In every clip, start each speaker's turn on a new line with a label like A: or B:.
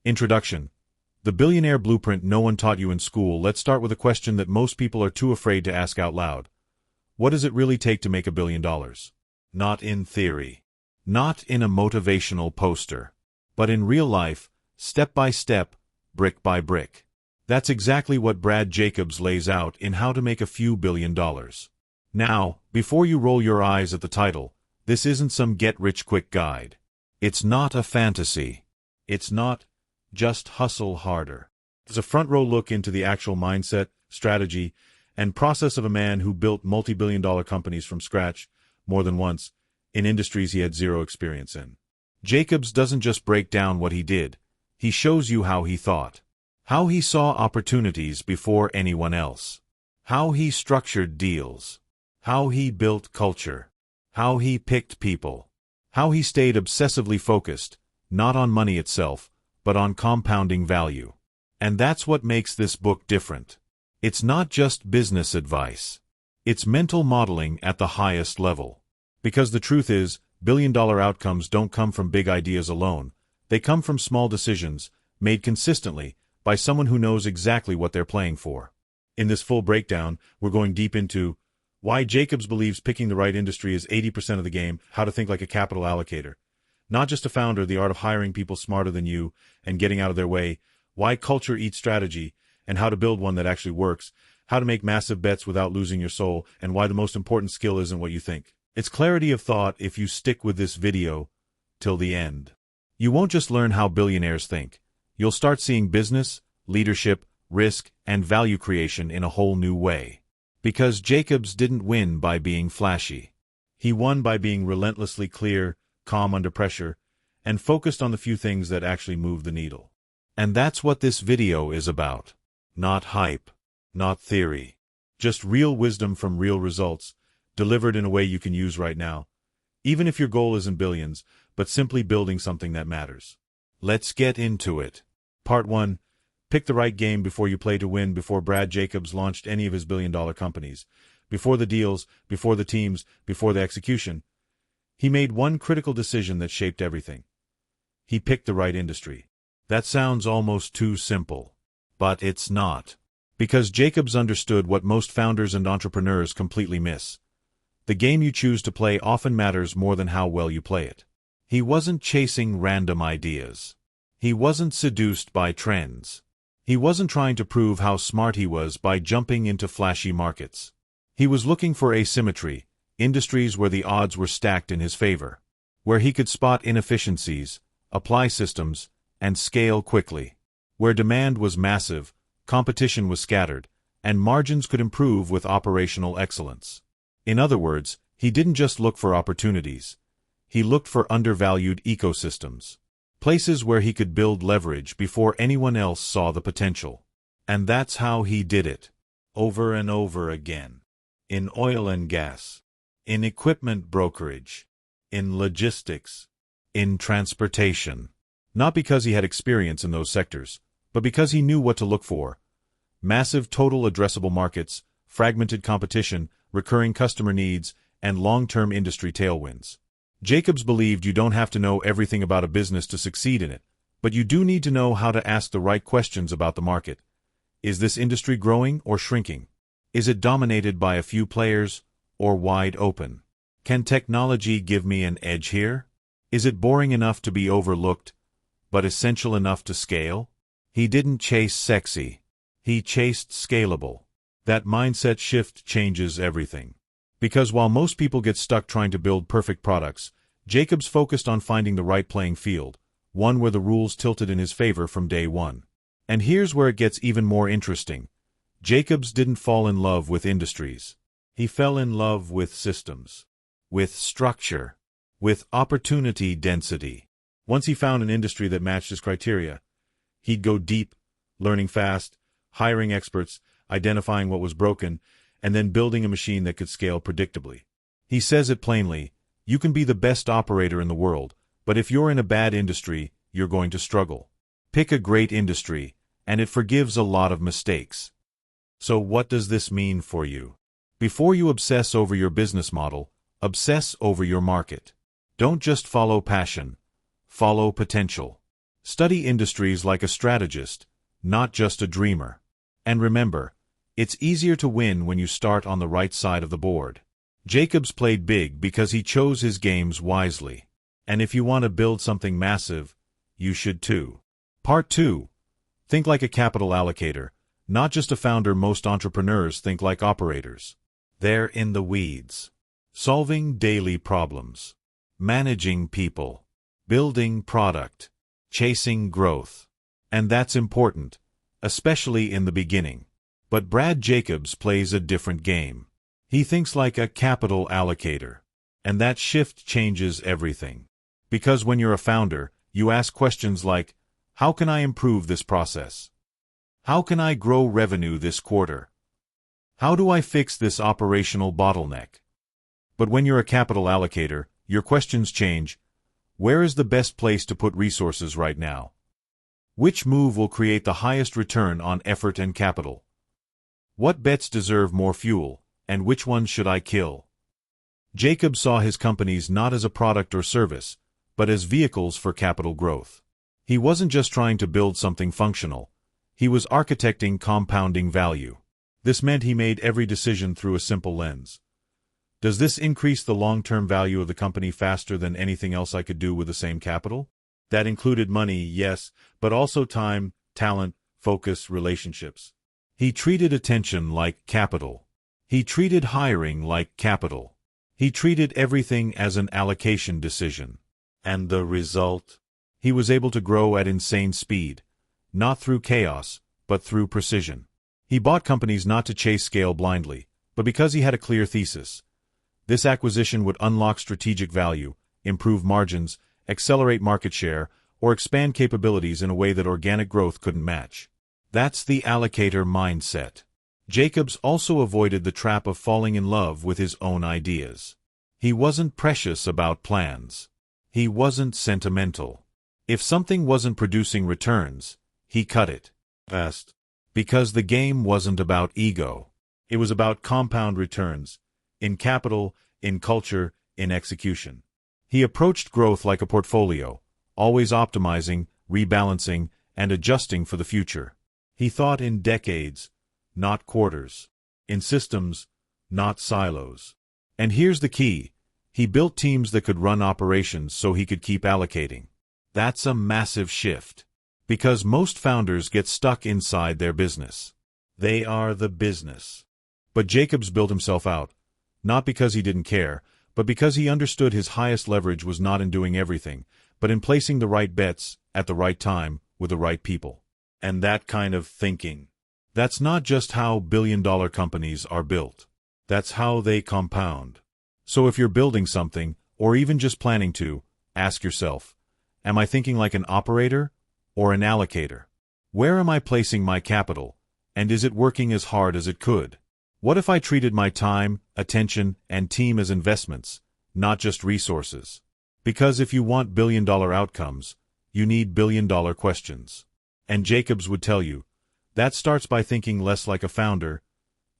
A: Introduction. The billionaire blueprint no one taught you in school. Let's start with a question that most people are too afraid to ask out loud. What does it really take to make $1 billion? Not in theory. Not in a motivational poster. But in real life, step by step, brick by brick. That's exactly what Brad Jacobs lays out in How to Make a Few $1 Billion. Now, before you roll your eyes at the title, this isn't some get-rich-quick guide. It's not a fantasy. It's not just hustle harder. It's a front-row look into the actual mindset, strategy, and process of a man who built multi-billion-dollar companies from scratch, more than once, in industries he had zero experience in. Jacobs doesn't just break down what he did. He shows you how he thought. How he saw opportunities before anyone else. How he structured deals. How he built culture. How he picked people. How he stayed obsessively focused, not on money itself, but on compounding value. And that's what makes this book different. It's not just business advice. It's mental modeling at the highest level. Because the truth is, billion-dollar outcomes don't come from big ideas alone. They come from small decisions, made consistently, by someone who knows exactly what they're playing for. In this full breakdown, we're going deep into why Jacobs believes picking the right industry is 80% of the game, how to think like a capital allocator. Not just a founder, the art of hiring people smarter than you and getting out of their way, why culture eats strategy, and how to build one that actually works, how to make massive bets without losing your soul, and why the most important skill isn't what you think. It's clarity of thought if you stick with this video till the end. You won't just learn how billionaires think. You'll start seeing business, leadership, risk, and value creation in a whole new way. Because Jacobs didn't win by being flashy. He won by being relentlessly clear, calm under pressure, and focused on the few things that actually move the needle. And that's what this video is about. Not hype, not theory. Just real wisdom from real results, delivered in a way you can use right now. Even if your goal isn't billions, but simply building something that matters. Let's get into it. Part 1. Pick the right game before you play to win. Before Brad Jacobs launched any of his billion-dollar companies, before the deals, before the teams, before the execution, he made one critical decision that shaped everything. He picked the right industry. That sounds almost too simple. But it's not. Because Jacobs understood what most founders and entrepreneurs completely miss. The game you choose to play often matters more than how well you play it. He wasn't chasing random ideas. He wasn't seduced by trends. He wasn't trying to prove how smart he was by jumping into flashy markets. He was looking for asymmetry, industries where the odds were stacked in his favor, where he could spot inefficiencies, apply systems, and scale quickly, where demand was massive, competition was scattered, and margins could improve with operational excellence. In other words, he didn't just look for opportunities. He looked for undervalued ecosystems. Places where he could build leverage before anyone else saw the potential. And that's how he did it. Over and over again. In oil and gas. In equipment brokerage. In logistics. In transportation. Not because he had experience in those sectors, but because he knew what to look for. Massive total addressable markets, fragmented competition, recurring customer needs, and long-term industry tailwinds. Jacobs believed you don't have to know everything about a business to succeed in it, but you do need to know how to ask the right questions about the market. Is this industry growing or shrinking? Is it dominated by a few players or wide open? Can technology give me an edge here? Is it boring enough to be overlooked, but essential enough to scale? He didn't chase sexy. He chased scalable. That mindset shift changes everything. Because while most people get stuck trying to build perfect products, Jacobs focused on finding the right playing field, one where the rules tilted in his favor from day one. And here's where it gets even more interesting. Jacobs didn't fall in love with industries. He fell in love with systems, with structure, with opportunity density. Once he found an industry that matched his criteria, he'd go deep, learning fast, hiring experts, identifying what was broken, and then building a machine that could scale predictably. He says it plainly, you can be the best operator in the world, but if you're in a bad industry, you're going to struggle. Pick a great industry, and it forgives a lot of mistakes. So what does this mean for you? Before you obsess over your business model, obsess over your market. Don't just follow passion. Follow potential. Study industries like a strategist, not just a dreamer. And remember, it's easier to win when you start on the right side of the board. Jacobs played big because he chose his games wisely. And if you want to build something massive, you should too. Part 2. Think like a capital allocator, not just a founder. Most entrepreneurs think like operators. They're in the weeds. Solving daily problems. Managing people. Building product. Chasing growth. And that's important, especially in the beginning. But Brad Jacobs plays a different game. He thinks like a capital allocator. And that shift changes everything. Because when you're a founder, you ask questions like, how can I improve this process? How can I grow revenue this quarter? How do I fix this operational bottleneck? But when you're a capital allocator, your questions change. Where is the best place to put resources right now? Which move will create the highest return on effort and capital? What bets deserve more fuel, and which ones should I kill? Jacobs saw his companies not as a product or service, but as vehicles for capital growth. He wasn't just trying to build something functional. He was architecting compounding value. This meant he made every decision through a simple lens. Does this increase the long-term value of the company faster than anything else I could do with the same capital? That included money, yes, but also time, talent, focus, relationships. He treated attention like capital. He treated hiring like capital. He treated everything as an allocation decision. And the result? He was able to grow at insane speed, not through chaos, but through precision. He bought companies not to chase scale blindly, but because he had a clear thesis. This acquisition would unlock strategic value, improve margins, accelerate market share, or expand capabilities in a way that organic growth couldn't match. That's the allocator mindset. Jacobs also avoided the trap of falling in love with his own ideas. He wasn't precious about plans. He wasn't sentimental. If something wasn't producing returns, he cut it fast. Because the game wasn't about ego. It was about compound returns, in capital, in culture, in execution. He approached growth like a portfolio, always optimizing, rebalancing, and adjusting for the future. He thought in decades, not quarters. In systems, not silos. And here's the key. He built teams that could run operations so he could keep allocating. That's a massive shift. Because most founders get stuck inside their business. They are the business. But Jacobs built himself out, not because he didn't care, but because he understood his highest leverage was not in doing everything, but in placing the right bets at the right time with the right people. And that kind of thinking. That's not just how billion-dollar companies are built. That's how they compound. So if you're building something, or even just planning to, ask yourself, am I thinking like an operator or an allocator? Where am I placing my capital, and is it working as hard as it could? What if I treated my time, attention, and team as investments, not just resources? Because if you want billion-dollar outcomes, you need billion-dollar questions. And Jacobs would tell you, that starts by thinking less like a founder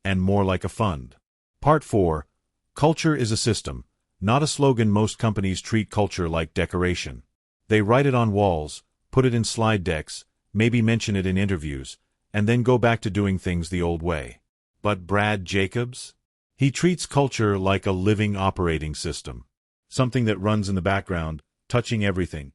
A: and more like a fund. Part 4. Culture is a system, not a slogan. Most companies treat culture like decoration. They write it on walls, put it in slide decks, maybe mention it in interviews, and then go back to doing things the old way. But Brad Jacobs? He treats culture like a living operating system. Something that runs in the background, touching everything.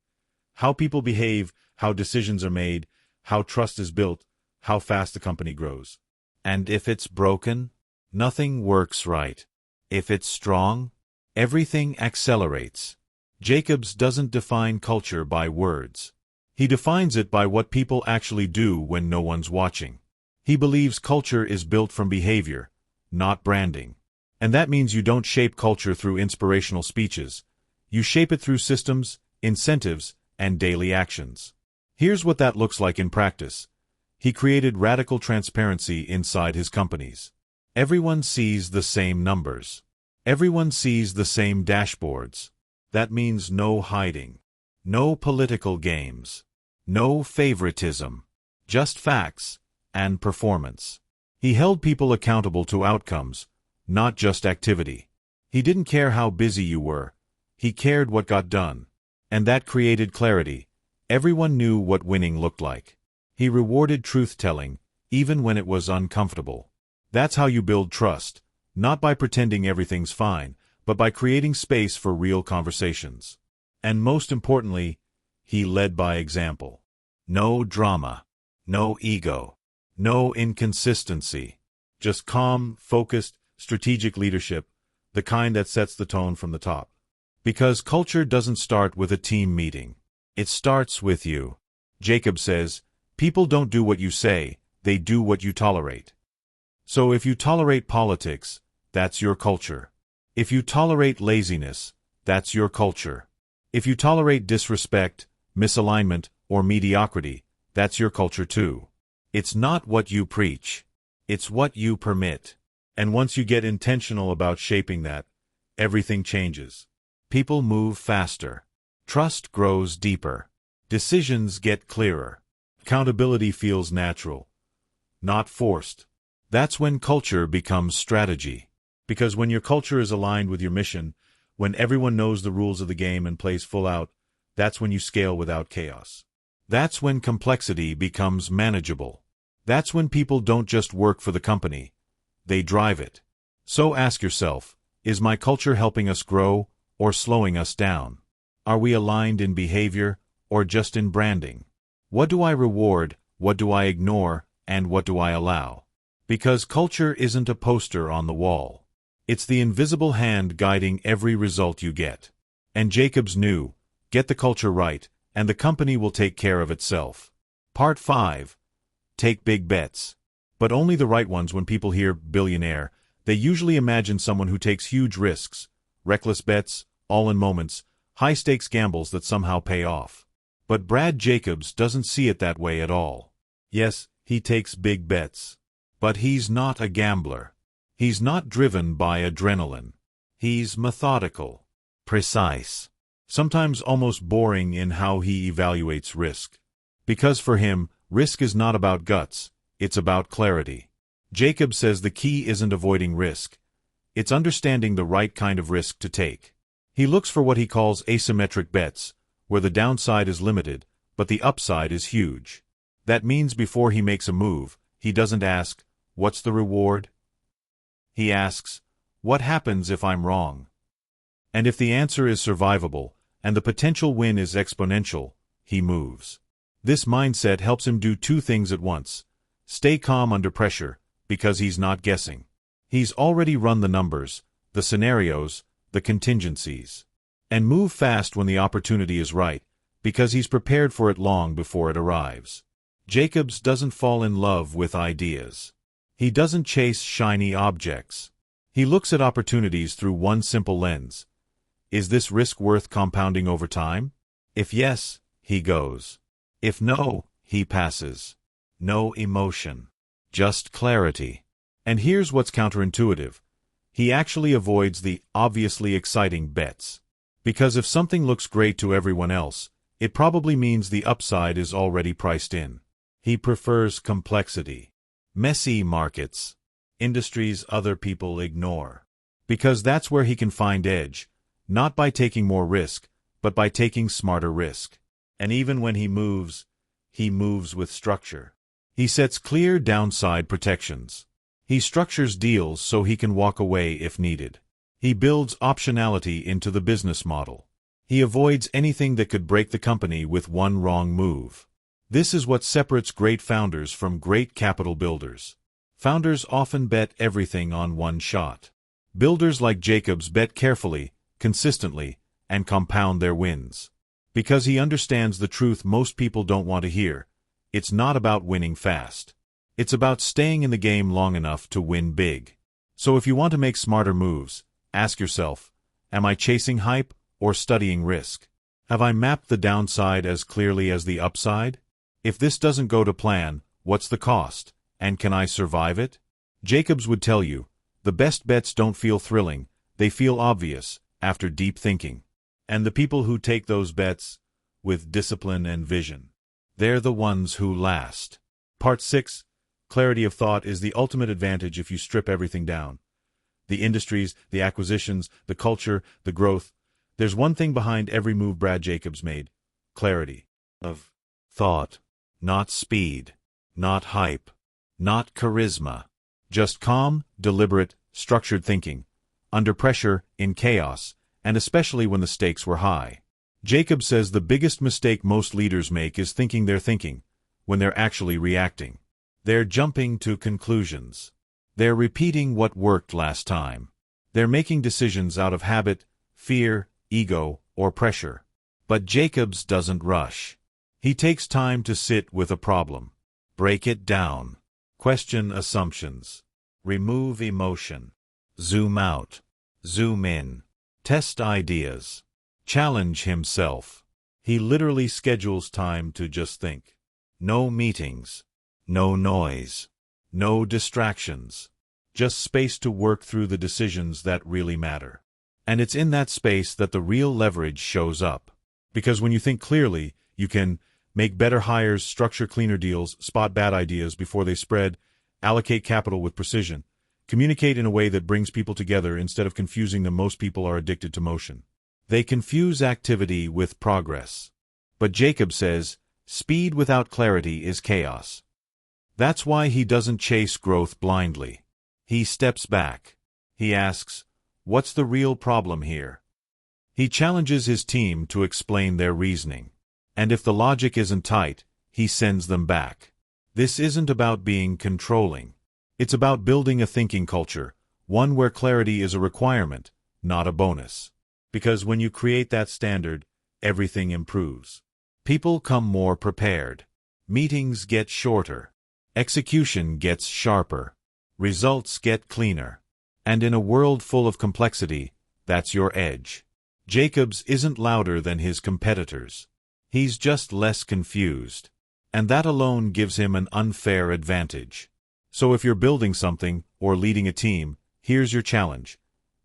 A: How people behave, how decisions are made, how trust is built, how fast the company grows. And if it's broken, nothing works right. If it's strong, everything accelerates. Jacobs doesn't define culture by words. He defines it by what people actually do when no one's watching. He believes culture is built from behavior, not branding. And that means you don't shape culture through inspirational speeches. You shape it through systems, incentives, and daily actions. Here's what that looks like in practice. He created radical transparency inside his companies. Everyone sees the same numbers. Everyone sees the same dashboards. That means no hiding. No political games. No favoritism. Just facts and performance. He held people accountable to outcomes, not just activity. He didn't care how busy you were. He cared what got done. And that created clarity, Everyone knew what winning looked like. He rewarded truth-telling, even when it was uncomfortable. That's how you build trust, not by pretending everything's fine, but by creating space for real conversations. And most importantly, he led by example. No drama, no ego, no inconsistency. Just calm, focused, strategic leadership, the kind that sets the tone from the top. Because culture doesn't start with a team meeting. It starts with you. Jacob says, people don't do what you say, they do what you tolerate. So if you tolerate politics, that's your culture. If you tolerate laziness, that's your culture. If you tolerate disrespect, misalignment, or mediocrity, that's your culture too. It's not what you preach. It's what you permit. And once you get intentional about shaping that, everything changes. People move faster. Trust grows deeper. Decisions get clearer. Accountability feels natural, not forced. That's when culture becomes strategy. Because when your culture is aligned with your mission, when everyone knows the rules of the game and plays full out, that's when you scale without chaos. That's when complexity becomes manageable. That's when people don't just work for the company, they drive it. So ask yourself, is my culture helping us grow or slowing us down? Are we aligned in behavior or just in branding? What do I reward, what do I ignore, and what do I allow? Because culture isn't a poster on the wall. It's the invisible hand guiding every result you get. And Jacobs knew, get the culture right, and the company will take care of itself. Part 5. Take big bets. But only the right ones. When people hear billionaire, they usually imagine someone who takes huge risks, reckless bets, all-in moments, high-stakes gambles that somehow pay off. But Brad Jacobs doesn't see it that way at all. Yes, he takes big bets. But he's not a gambler. He's not driven by adrenaline. He's methodical, precise, sometimes almost boring in how he evaluates risk. Because for him, risk is not about guts, it's about clarity. Jacob says the key isn't avoiding risk. It's understanding the right kind of risk to take. He looks for what he calls asymmetric bets, where the downside is limited, but the upside is huge. That means before he makes a move, he doesn't ask, what's the reward? He asks, what happens if I'm wrong? And if the answer is survivable, and the potential win is exponential, he moves. This mindset helps him do two things at once. Stay calm under pressure, because he's not guessing. He's already run the numbers, the scenarios, the contingencies. And move fast when the opportunity is right, because he's prepared for it long before it arrives. Jacobs doesn't fall in love with ideas. He doesn't chase shiny objects. He looks at opportunities through one simple lens. Is this risk worth compounding over time? If yes, he goes. If no, he passes. No emotion. Just clarity. And here's what's counterintuitive. He actually avoids the obviously exciting bets. Because if something looks great to everyone else, it probably means the upside is already priced in. He prefers complexity. Messy markets. Industries other people ignore. Because that's where he can find edge, not by taking more risk, but by taking smarter risk. And even when he moves with structure. He sets clear downside protections. He structures deals so he can walk away if needed. He builds optionality into the business model. He avoids anything that could break the company with one wrong move. This is what separates great founders from great capital builders. Founders often bet everything on one shot. Builders like Jacobs bet carefully, consistently, and compound their wins. Because he understands the truth most people don't want to hear. It's not about winning fast. It's about staying in the game long enough to win big. So if you want to make smarter moves, ask yourself, am I chasing hype or studying risk? Have I mapped the downside as clearly as the upside? If this doesn't go to plan, what's the cost, and can I survive it? Jacobs would tell you, the best bets don't feel thrilling, they feel obvious, after deep thinking. And the people who take those bets, with discipline and vision, they're the ones who last. Part 6. Clarity of thought is the ultimate advantage if you strip everything down. The industries, the acquisitions, the culture, the growth. There's one thing behind every move Brad Jacobs made. Clarity. of thought, not speed, not hype, not charisma. Just calm, deliberate, structured thinking, under pressure, in chaos, and especially when the stakes were high. Jacob says the biggest mistake most leaders make is thinking they're thinking, when they're actually reacting. They're jumping to conclusions. They're repeating what worked last time. They're making decisions out of habit, fear, ego, or pressure. But Jacobs doesn't rush. He takes time to sit with a problem. Break it down. Question assumptions. Remove emotion. Zoom out. Zoom in. Test ideas. Challenge himself. He literally schedules time to just think. No meetings. No noise. No distractions. Just space to work through the decisions that really matter. And it's in that space that the real leverage shows up. Because when you think clearly, you can make better hires, structure cleaner deals, spot bad ideas before they spread, allocate capital with precision, communicate in a way that brings people together instead of confusing them. Most people are addicted to motion. They confuse activity with progress. But Jacob says, speed without clarity is chaos. That's why he doesn't chase growth blindly. He steps back. He asks, what's the real problem here? He challenges his team to explain their reasoning. And if the logic isn't tight, he sends them back. This isn't about being controlling. It's about building a thinking culture, one where clarity is a requirement, not a bonus. Because when you create that standard, everything improves. People come more prepared. Meetings get shorter. Execution gets sharper. Results get cleaner. And in a world full of complexity, that's your edge. Jacobs isn't louder than his competitors. He's just less confused. And that alone gives him an unfair advantage. So if you're building something or leading a team, here's your challenge.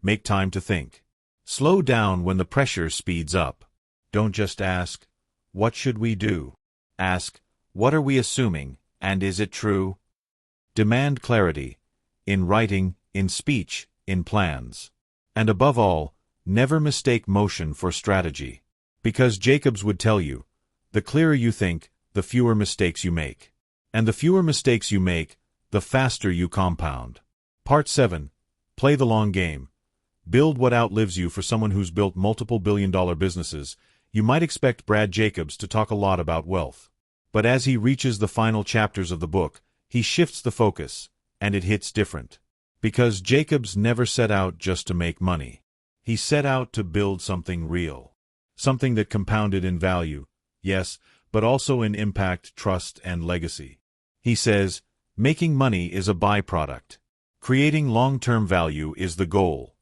A: Make time to think. Slow down when the pressure speeds up. Don't just ask, what should we do? Ask, what are we assuming, and is it true? Demand clarity, in writing, in speech, in plans. And above all, never mistake motion for strategy. Because Jacobs would tell you, the clearer you think, the fewer mistakes you make. And the fewer mistakes you make, the faster you compound. Part 7. Play the long game. Build what outlives you. For someone who's built multiple billion-dollar businesses, you might expect Brad Jacobs to talk a lot about wealth. But as he reaches the final chapters of the book, he shifts the focus, and it hits different. Because Jacobs never set out just to make money. He set out to build something real. Something that compounded in value, yes, but also in impact, trust, and legacy. He says, making money is a byproduct. Creating long-term value is the goal.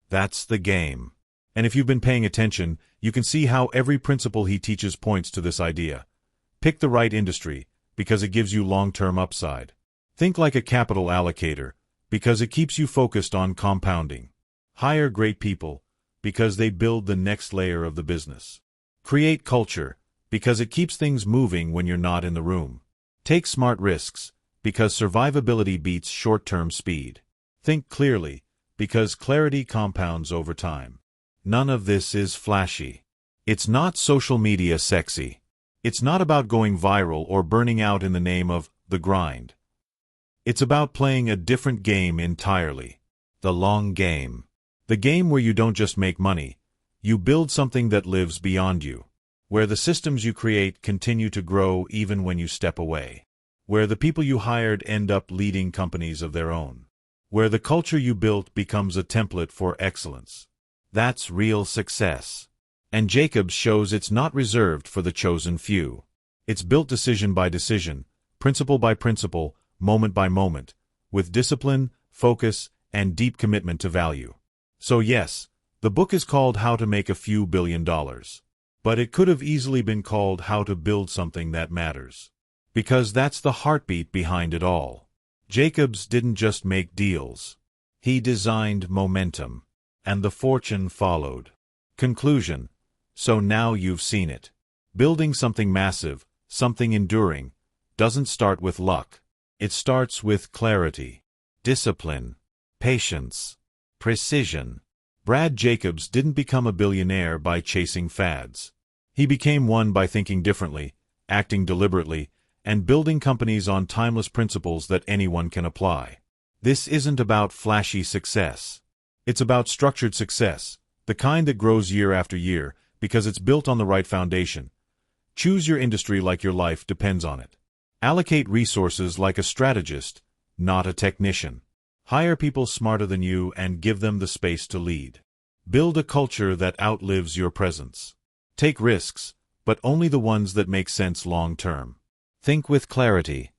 A: That's the game. And if you've been paying attention, you can see how every principle he teaches points to this idea. Pick the right industry, because it gives you long-term upside. Think like a capital allocator, because it keeps you focused on compounding. Hire great people, because they build the next layer of the business. Create culture, because it keeps things moving when you're not in the room. Take smart risks, because survivability beats short-term speed. Think clearly, because clarity compounds over time. None of this is flashy. It's not social media sexy. It's not about going viral or burning out in the name of the grind. It's about playing a different game entirely. The long game. The game where you don't just make money, you build something that lives beyond you. Where the systems you create continue to grow even when you step away. Where the people you hired end up leading companies of their own. Where the culture you built becomes a template for excellence. That's real success. And Jacobs shows it's not reserved for the chosen few. It's built decision by decision, principle by principle, moment by moment, with discipline, focus, and deep commitment to value. So yes, the book is called How to Make a Few $1 Billion. But it could have easily been called How to Build Something That Matters. Because that's the heartbeat behind it all. Jacobs didn't just make deals. He designed momentum. And the fortune followed. Conclusion. So now you've seen it. Building something massive, something enduring, doesn't start with luck. It starts with clarity, discipline, patience, precision. Brad Jacobs didn't become a billionaire by chasing fads. He became one by thinking differently, acting deliberately, and building companies on timeless principles that anyone can apply. This isn't about flashy success. It's about structured success, the kind that grows year after year, because it's built on the right foundation. Choose your industry like your life depends on it. Allocate resources like a strategist, not a technician. Hire people smarter than you and give them the space to lead. Build a culture that outlives your presence. Take risks, but only the ones that make sense long-term. Think with clarity.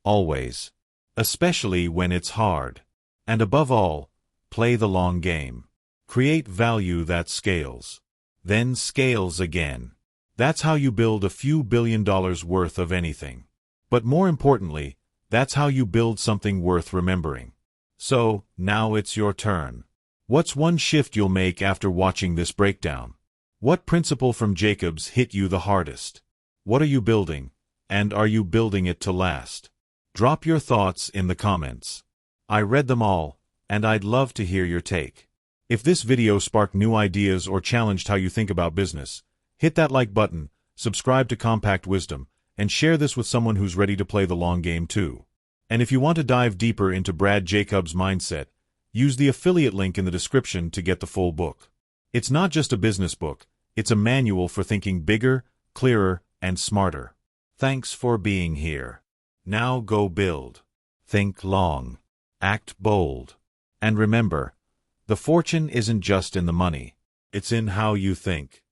A: Always. Especially when it's hard. And above all, play the long game. Create value that scales. Then scales again. That's how you build a few $1 billion worth of anything. But more importantly, that's how you build something worth remembering. So, now it's your turn. What's one shift you'll make after watching this breakdown? What principle from Jacobs hit you the hardest? What are you building, and are you building it to last? Drop your thoughts in the comments. I read them all, and I'd love to hear your take. If this video sparked new ideas or challenged how you think about business, hit that like button, subscribe to Compact Wisdom, and share this with someone who's ready to play the long game too. And if you want to dive deeper into Brad Jacobs' mindset, use the affiliate link in the description to get the full book. It's not just a business book, it's a manual for thinking bigger, clearer, and smarter. Thanks for being here. Now go build. Think long. Act bold. And remember, the fortune isn't just in the money, it's in how you think.